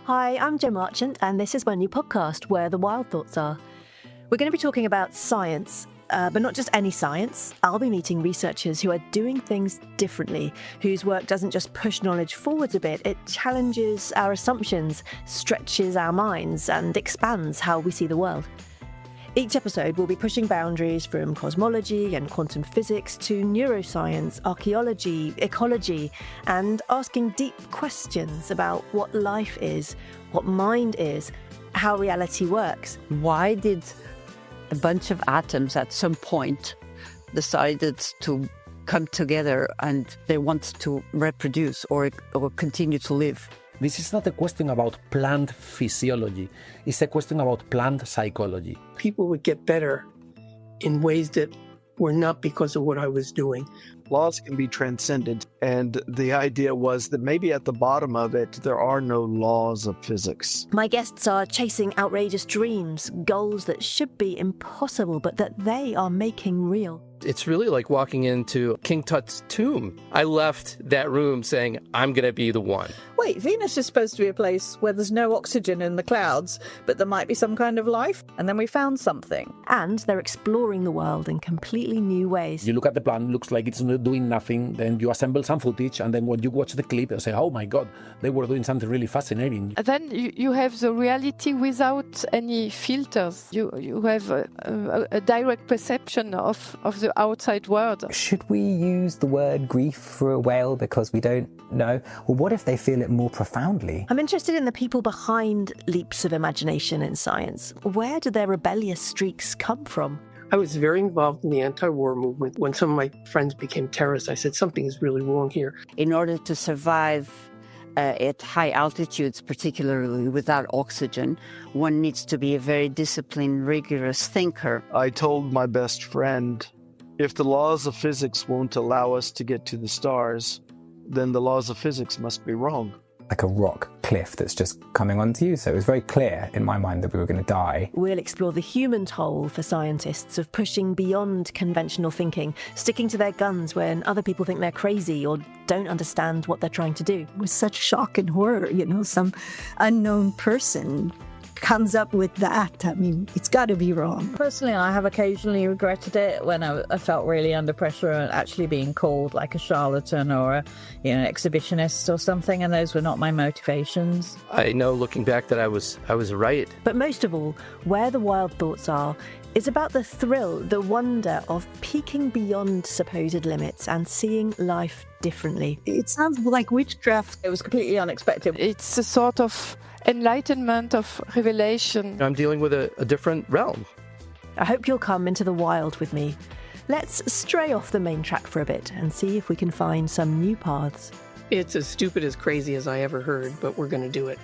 Hi, I'm Jo Marchant, and this is my new podcast, Where the Wild Thoughts Are. We're going to be talking about science, but not just any science. I'll be meeting researchers who are doing things differently, whose work doesn't just push knowledge forwards a bit, it challenges our assumptions, stretches our minds, and expands how we see the world. Each episode will be pushing boundaries from cosmology and quantum physics to neuroscience, archaeology, ecology, and asking deep questions about what life is, what mind is, how reality works. Why did a bunch of atoms at some point decided to come together and they want to reproduce or continue to live? This is not a question about plant physiology. It's a question about plant psychology. People would get better in ways that were not because of what I was doing. Laws can be transcended, and the idea was that maybe at the bottom of it, there are no laws of physics. My guests are chasing outrageous dreams, goals that should be impossible, but that they are making real. It's really like walking into King Tut's tomb. I left that room saying, I'm going to be the one. Wait, Venus is supposed to be a place where there's no oxygen in the clouds, but there might be some kind of life. And then we found something. And they're exploring the world in completely new ways. You look at the plant, looks like it's not doing nothing, then you assemble some footage, and then when you watch the clip, you say, oh my God, they were doing something really fascinating. Then you have the reality without any filters. You have a direct perception of the outside world. Should we use the word grief for a whale because we don't know? Or what if they feel it more profoundly? I'm interested in the people behind leaps of imagination in science. Where do their rebellious streaks come from? I was very involved in the anti-war movement. When some of my friends became terrorists, I said, something is really wrong here. In order to survive at high altitudes, particularly without oxygen, one needs to be a very disciplined, rigorous thinker. I told my best friend, if the laws of physics won't allow us to get to the stars, then the laws of physics must be wrong. Like a rock cliff that's just coming onto you. So it was very clear in my mind that we were going to die. We'll explore the human toll for scientists of pushing beyond conventional thinking, sticking to their guns when other people think they're crazy or don't understand what they're trying to do. With such shock and horror, some unknown person comes up with that. I mean, it's got to be wrong. Personally, I have occasionally regretted it when I felt really under pressure and actually being called like a charlatan or an exhibitionist or something, and those were not my motivations. I know looking back that I was right. But most of all, Where the Wild Thoughts Are is about the thrill, the wonder of peeking beyond supposed limits and seeing life differently. It sounds like witchcraft. It was completely unexpected. It's a sort of enlightenment, of revelation. I'm dealing with a different realm. I hope you'll come into the wild with me. Let's stray off the main track for a bit and see if we can find some new paths. It's as stupid as crazy as I ever heard, but we're going to do it.